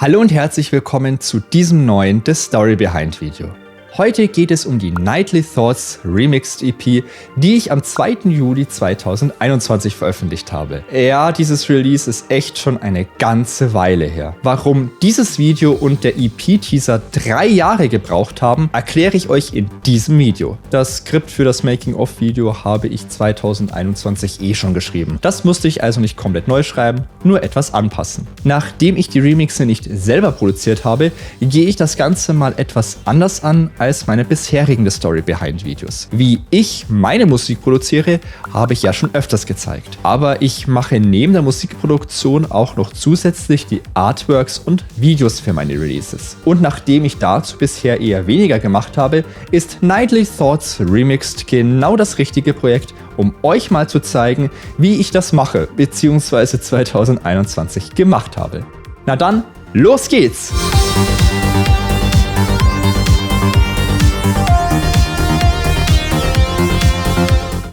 Hallo und herzlich willkommen zu diesem neuen The Story Behind Video. Heute geht es um die Nightly Thoughts Remixed EP, die ich am 2. Juli 2021 veröffentlicht habe. Ja, dieses Release ist echt schon eine ganze Weile her. Warum dieses Video und der EP-Teaser 3 Jahre gebraucht haben, erkläre ich euch in diesem Video. Das Skript für das Making-of-Video habe ich 2021 schon geschrieben. Das musste ich also nicht komplett neu schreiben, nur etwas anpassen. Nachdem ich die Remixe nicht selber produziert habe, gehe ich das Ganze mal etwas anders an als meine bisherigen The Story Behind Videos. Wie ich meine Musik produziere, habe ich ja schon öfters gezeigt. Aber ich mache neben der Musikproduktion auch noch zusätzlich die Artworks und Videos für meine Releases. Und nachdem ich dazu bisher eher weniger gemacht habe, ist Nightly Thoughts Remixed genau das richtige Projekt, um euch mal zu zeigen, wie ich das mache, bzw. 2021 gemacht habe. Na dann, los geht's!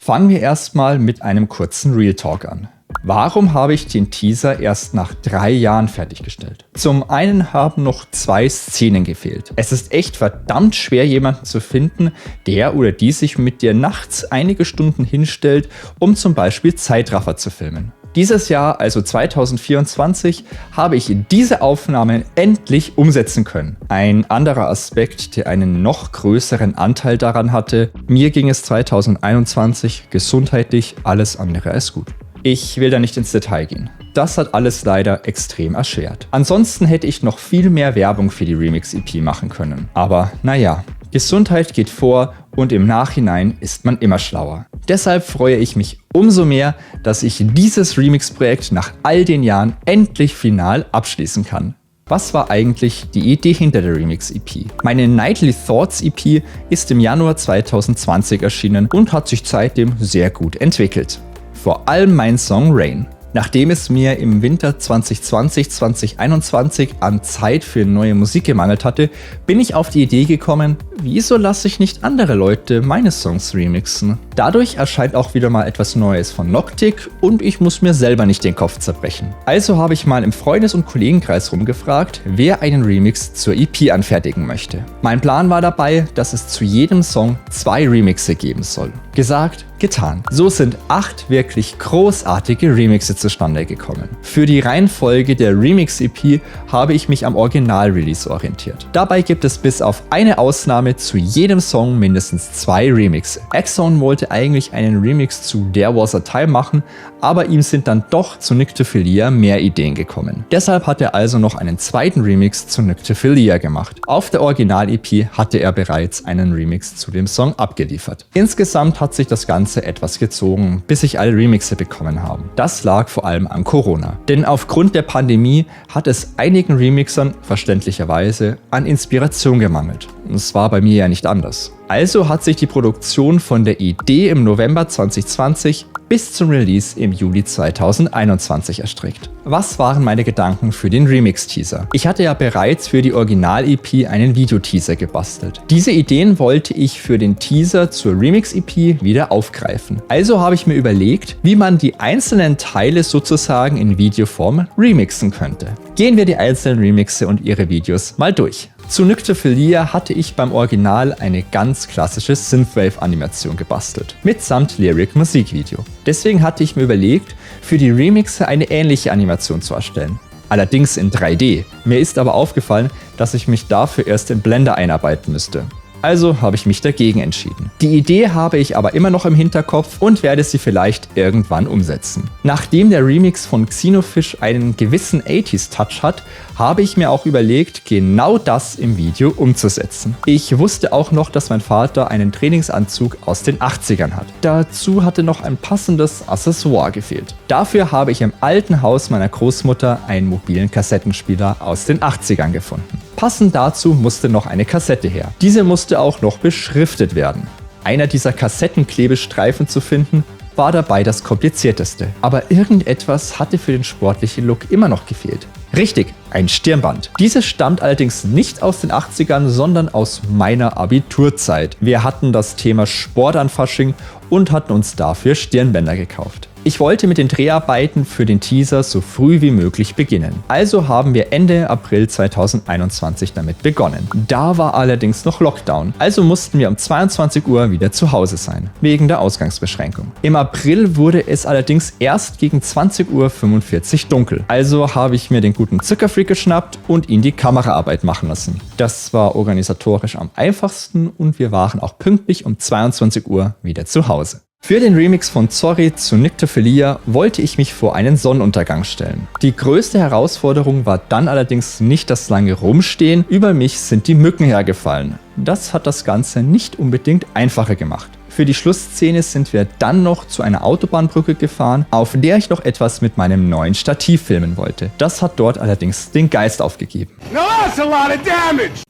Fangen wir erstmal mit einem kurzen Real Talk an. Warum habe ich den Teaser erst nach 3 Jahren fertiggestellt? Zum einen haben noch 2 Szenen gefehlt. Es ist echt verdammt schwer, jemanden zu finden, der oder die sich mit dir nachts einige Stunden hinstellt, um zum Beispiel Zeitraffer zu filmen. Dieses Jahr, also 2024, habe ich diese Aufnahmen endlich umsetzen können. Ein anderer Aspekt, der einen noch größeren Anteil daran hatte: mir ging es 2021 gesundheitlich alles andere als gut. Ich will da nicht ins Detail gehen. Das hat alles leider extrem erschwert. Ansonsten hätte ich noch viel mehr Werbung für die Remix-EP machen können. Aber naja, Gesundheit geht vor und im Nachhinein ist man immer schlauer. Deshalb freue ich mich umso mehr, dass ich dieses Remix-Projekt nach all den Jahren endlich final abschließen kann. Was war eigentlich die Idee hinter der Remix-EP? Meine Nightly Thoughts EP ist im Januar 2020 erschienen und hat sich seitdem sehr gut entwickelt. Vor allem mein Song Rain. Nachdem es mir im Winter 2020-2021 an Zeit für neue Musik gemangelt hatte, bin ich auf die Idee gekommen, wieso lasse ich nicht andere Leute meine Songs remixen? Dadurch erscheint auch wieder mal etwas Neues von Noctic und ich muss mir selber nicht den Kopf zerbrechen. Also habe ich mal im Freundes- und Kollegenkreis rumgefragt, wer einen Remix zur EP anfertigen möchte. Mein Plan war dabei, dass es zu jedem Song 2 Remixe geben soll. Gesagt, getan. So sind 8 wirklich großartige Remixe zustande gekommen. Für die Reihenfolge der Remix-EP habe ich mich am Original-Release orientiert. Dabei gibt es bis auf eine Ausnahme zu jedem Song mindestens 2 Remixe. Axon wollte eigentlich einen Remix zu There Was a Time machen, aber ihm sind dann doch zu Nyctophilia mehr Ideen gekommen. Deshalb hat er also noch einen zweiten Remix zu Nyctophilia gemacht. Auf der Original-EP hatte er bereits einen Remix zu dem Song abgeliefert. Insgesamt hat sich das Ganze etwas gezogen, bis sich alle Remixe bekommen haben. Das lag vor allem an Corona. Denn aufgrund der Pandemie hat es einigen Remixern verständlicherweise an Inspiration gemangelt. Und es war bei mir ja nicht anders. Also hat sich die Produktion von der Idee im November 2020 bis zum Release im Juli 2021 erstreckt. Was waren meine Gedanken für den Remix-Teaser? Ich hatte ja bereits für die Original-EP einen Videoteaser gebastelt. Diese Ideen wollte ich für den Teaser zur Remix-EP wieder aufgreifen. Also habe ich mir überlegt, wie man die einzelnen Teile sozusagen in Videoform remixen könnte. Gehen wir die einzelnen Remixe und ihre Videos mal durch. Zu Nyctophilia hatte ich beim Original eine ganz klassische Synthwave-Animation gebastelt, mitsamt Lyric-Musikvideo. Deswegen hatte ich mir überlegt, für die Remixe eine ähnliche Animation zu erstellen. Allerdings in 3D. Mir ist aber aufgefallen, dass ich mich dafür erst in Blender einarbeiten müsste. Also habe ich mich dagegen entschieden. Die Idee habe ich aber immer noch im Hinterkopf und werde sie vielleicht irgendwann umsetzen. Nachdem der Remix von Xenofish einen gewissen 80s-Touch hat, habe ich mir auch überlegt, genau das im Video umzusetzen. Ich wusste auch noch, dass mein Vater einen Trainingsanzug aus den 80ern hat. Dazu hatte noch ein passendes Accessoire gefehlt. Dafür habe ich im alten Haus meiner Großmutter einen mobilen Kassettenspieler aus den 80ern gefunden. Passend dazu musste noch eine Kassette her. Diese musste auch noch beschriftet werden. Einer dieser Kassettenklebestreifen zu finden, war dabei das komplizierteste. Aber irgendetwas hatte für den sportlichen Look immer noch gefehlt. Richtig, ein Stirnband. Dieses stammt allerdings nicht aus den 80ern, sondern aus meiner Abiturzeit. Wir hatten das Thema Sport an Fasching und hatten uns dafür Stirnbänder gekauft. Ich wollte mit den Dreharbeiten für den Teaser so früh wie möglich beginnen. Also haben wir Ende April 2021 damit begonnen. Da war allerdings noch Lockdown, also mussten wir um 22 Uhr wieder zu Hause sein, wegen der Ausgangsbeschränkung. Im April wurde es allerdings erst gegen 20:45 Uhr dunkel. Also habe ich mir den guten Zuckerfreak geschnappt und ihn die Kameraarbeit machen lassen. Das war organisatorisch am einfachsten und wir waren auch pünktlich um 22 Uhr wieder zu Hause. Für den Remix von Zorri zu Nyctophilia wollte ich mich vor einen Sonnenuntergang stellen. Die größte Herausforderung war dann allerdings nicht das lange Rumstehen, über mich sind die Mücken hergefallen. Das hat das Ganze nicht unbedingt einfacher gemacht. Für die Schlussszene sind wir dann noch zu einer Autobahnbrücke gefahren, auf der ich noch etwas mit meinem neuen Stativ filmen wollte. Das hat dort allerdings den Geist aufgegeben.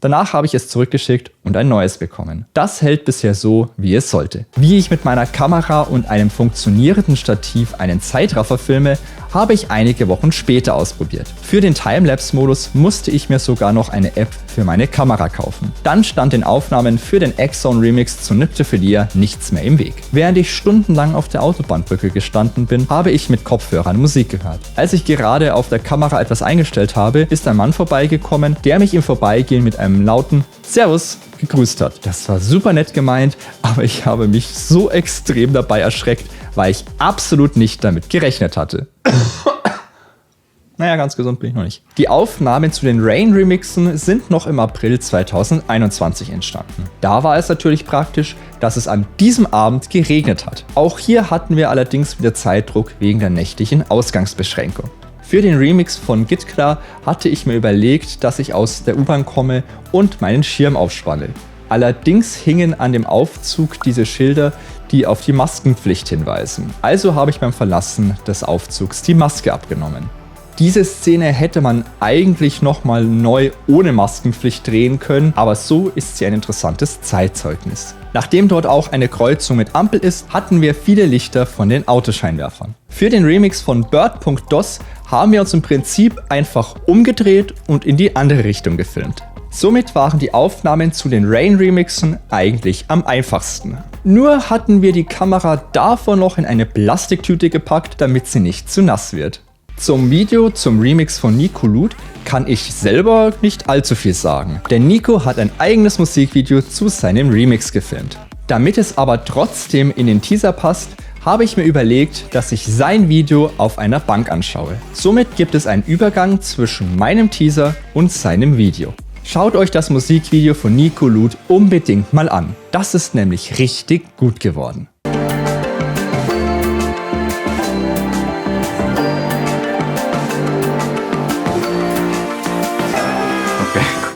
Danach habe ich es zurückgeschickt und ein neues bekommen. Das hält bisher so, wie es sollte. Wie ich mit meiner Kamera und einem funktionierenden Stativ einen Zeitraffer filme, habe ich einige Wochen später ausprobiert. Für den Timelapse-Modus musste ich mir sogar noch eine App für meine Kamera kaufen. Dann stand den Aufnahmen für den X-Zone-Remix zu Nyctophilia nichts mehr im Weg. Während ich stundenlang auf der Autobahnbrücke gestanden bin, habe ich mit Kopfhörern Musik gehört. Als ich gerade auf der Kamera etwas eingestellt habe, ist ein Mann vorbeigekommen, der mich im Vorbeigehen mit einem lauten Servus gegrüßt hat. Das war super nett gemeint, aber ich habe mich so extrem dabei erschreckt, weil ich absolut nicht damit gerechnet hatte. Naja, ganz gesund bin ich noch nicht. Die Aufnahmen zu den Rain-Remixen sind noch im April 2021 entstanden. Da war es natürlich praktisch, dass es an diesem Abend geregnet hat. Auch hier hatten wir allerdings wieder Zeitdruck wegen der nächtlichen Ausgangsbeschränkung. Für den Remix von Gitklar hatte ich mir überlegt, dass ich aus der U-Bahn komme und meinen Schirm aufspanne. Allerdings hingen an dem Aufzug diese Schilder, die auf die Maskenpflicht hinweisen. Also habe ich beim Verlassen des Aufzugs die Maske abgenommen. Diese Szene hätte man eigentlich nochmal neu ohne Maskenpflicht drehen können, aber so ist sie ein interessantes Zeitzeugnis. Nachdem dort auch eine Kreuzung mit Ampel ist, hatten wir viele Lichter von den Autoscheinwerfern. Für den Remix von Bird.dos haben wir uns im Prinzip einfach umgedreht und in die andere Richtung gefilmt. Somit waren die Aufnahmen zu den Rain-Remixen eigentlich am einfachsten. Nur hatten wir die Kamera davor noch in eine Plastiktüte gepackt, damit sie nicht zu nass wird. Zum Video zum Remix von Nico Lut kann ich selber nicht allzu viel sagen, denn Nico hat ein eigenes Musikvideo zu seinem Remix gefilmt. Damit es aber trotzdem in den Teaser passt, habe ich mir überlegt, dass ich sein Video auf einer Bank anschaue. Somit gibt es einen Übergang zwischen meinem Teaser und seinem Video. Schaut euch das Musikvideo von Nico Lut unbedingt mal an. Das ist nämlich richtig gut geworden.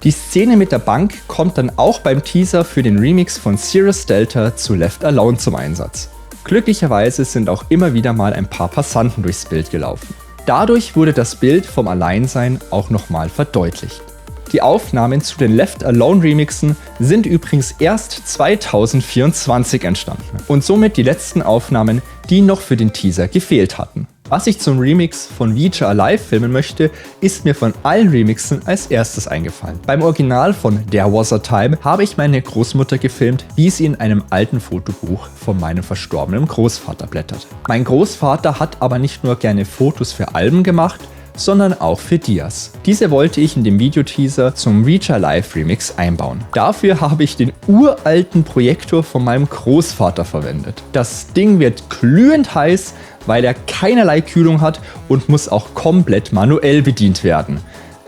Die Szene mit der Bank kommt dann auch beim Teaser für den Remix von Cirrus Delta zu Left Alone zum Einsatz. Glücklicherweise sind auch immer wieder mal ein paar Passanten durchs Bild gelaufen. Dadurch wurde das Bild vom Alleinsein auch nochmal verdeutlicht. Die Aufnahmen zu den Left Alone Remixen sind übrigens erst 2024 entstanden und somit die letzten Aufnahmen, die noch für den Teaser gefehlt hatten. Was ich zum Remix von Vija Alive filmen möchte, ist mir von allen Remixen als erstes eingefallen. Beim Original von There Was a Time habe ich meine Großmutter gefilmt, wie sie in einem alten Fotobuch von meinem verstorbenen Großvater blättert. Mein Großvater hat aber nicht nur gerne Fotos für Alben gemacht, sondern auch für Dias. Diese wollte ich in dem Videoteaser zum Vija Alive Remix einbauen. Dafür habe ich den uralten Projektor von meinem Großvater verwendet. Das Ding wird glühend heiß, weil er keinerlei Kühlung hat und muss auch komplett manuell bedient werden.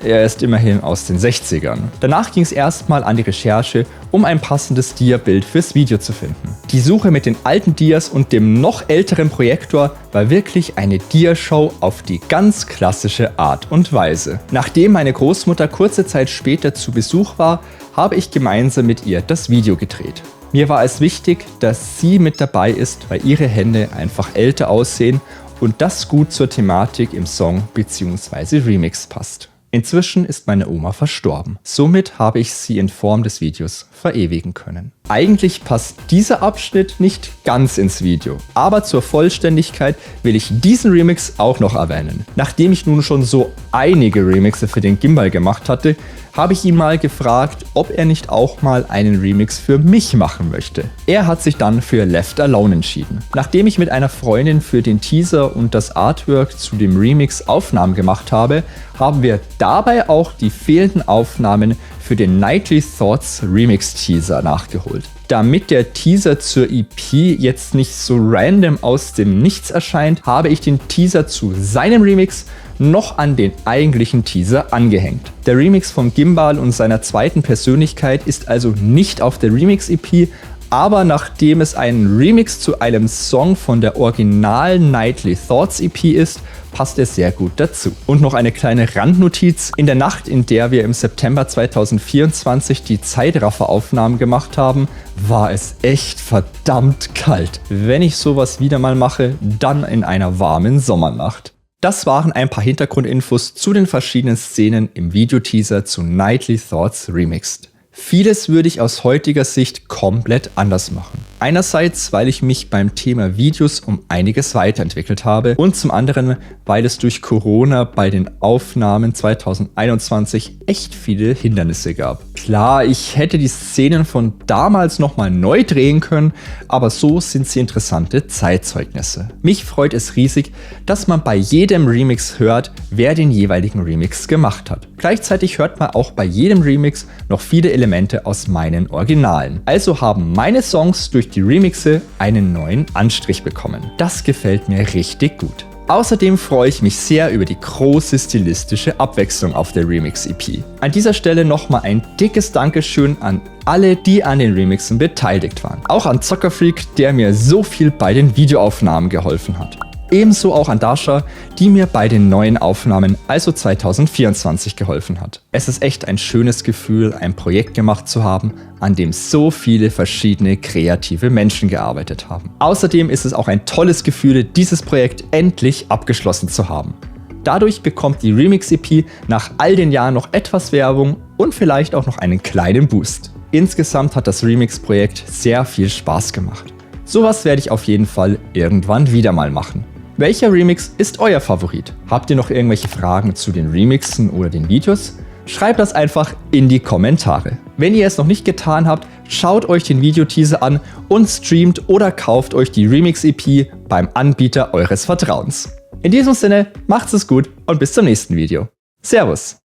Er ist immerhin aus den 60ern. Danach ging es erstmal an die Recherche, um ein passendes Dia-Bild fürs Video zu finden. Die Suche mit den alten Dias und dem noch älteren Projektor war wirklich eine Dia-Show auf die ganz klassische Art und Weise. Nachdem meine Großmutter kurze Zeit später zu Besuch war, habe ich gemeinsam mit ihr das Video gedreht. Mir war es wichtig, dass sie mit dabei ist, weil ihre Hände einfach älter aussehen und das gut zur Thematik im Song bzw. Remix passt. Inzwischen ist meine Oma verstorben. Somit habe ich sie in Form des Videos verewigen können. Eigentlich passt dieser Abschnitt nicht ganz ins Video, aber zur Vollständigkeit will ich diesen Remix auch noch erwähnen. Nachdem ich nun schon so einige Remixe für den Gimbal gemacht hatte, habe ich ihn mal gefragt, ob er nicht auch mal einen Remix für mich machen möchte. Er hat sich dann für Left Alone entschieden. Nachdem ich mit einer Freundin für den Teaser und das Artwork zu dem Remix Aufnahmen gemacht habe, haben wir dabei auch die fehlenden Aufnahmen für den Nightly Thoughts Remix Teaser nachgeholt. Damit der Teaser zur EP jetzt nicht so random aus dem Nichts erscheint, habe ich den Teaser zu seinem Remix noch an den eigentlichen Teaser angehängt. Der Remix von Gimbal und seiner zweiten Persönlichkeit ist also nicht auf der Remix-EP, aber nachdem es ein Remix zu einem Song von der originalen Nightly Thoughts EP ist, passt er sehr gut dazu. Und noch eine kleine Randnotiz: In der Nacht, in der wir im September 2024 die Zeitrafferaufnahmen gemacht haben, war es echt verdammt kalt. Wenn ich sowas wieder mal mache, dann in einer warmen Sommernacht. Das waren ein paar Hintergrundinfos zu den verschiedenen Szenen im Videoteaser zu Nightly Thoughts Remixed. Vieles würde ich aus heutiger Sicht komplett anders machen. Einerseits, weil ich mich beim Thema Videos um einiges weiterentwickelt habe und zum anderen, weil es durch Corona bei den Aufnahmen 2021 echt viele Hindernisse gab. Klar, ich hätte die Szenen von damals nochmal neu drehen können, aber so sind sie interessante Zeitzeugnisse. Mich freut es riesig, dass man bei jedem Remix hört, wer den jeweiligen Remix gemacht hat. Gleichzeitig hört man auch bei jedem Remix noch viele Elemente aus meinen Originalen. Also haben meine Songs durch die Remixe einen neuen Anstrich bekommen. Das gefällt mir richtig gut. Außerdem freue ich mich sehr über die große stilistische Abwechslung auf der Remix-EP. An dieser Stelle nochmal ein dickes Dankeschön an alle, die an den Remixen beteiligt waren. Auch an Zockerfreak, der mir so viel bei den Videoaufnahmen geholfen hat. Ebenso auch an Dasha, die mir bei den neuen Aufnahmen, also 2024, geholfen hat. Es ist echt ein schönes Gefühl, ein Projekt gemacht zu haben, an dem so viele verschiedene kreative Menschen gearbeitet haben. Außerdem ist es auch ein tolles Gefühl, dieses Projekt endlich abgeschlossen zu haben. Dadurch bekommt die Remix-EP nach all den Jahren noch etwas Werbung und vielleicht auch noch einen kleinen Boost. Insgesamt hat das Remix-Projekt sehr viel Spaß gemacht. Sowas werde ich auf jeden Fall irgendwann wieder mal machen. Welcher Remix ist euer Favorit? Habt ihr noch irgendwelche Fragen zu den Remixen oder den Videos? Schreibt das einfach in die Kommentare. Wenn ihr es noch nicht getan habt, schaut euch den Videoteaser an und streamt oder kauft euch die Remix-EP beim Anbieter eures Vertrauens. In diesem Sinne, macht's es gut und bis zum nächsten Video. Servus!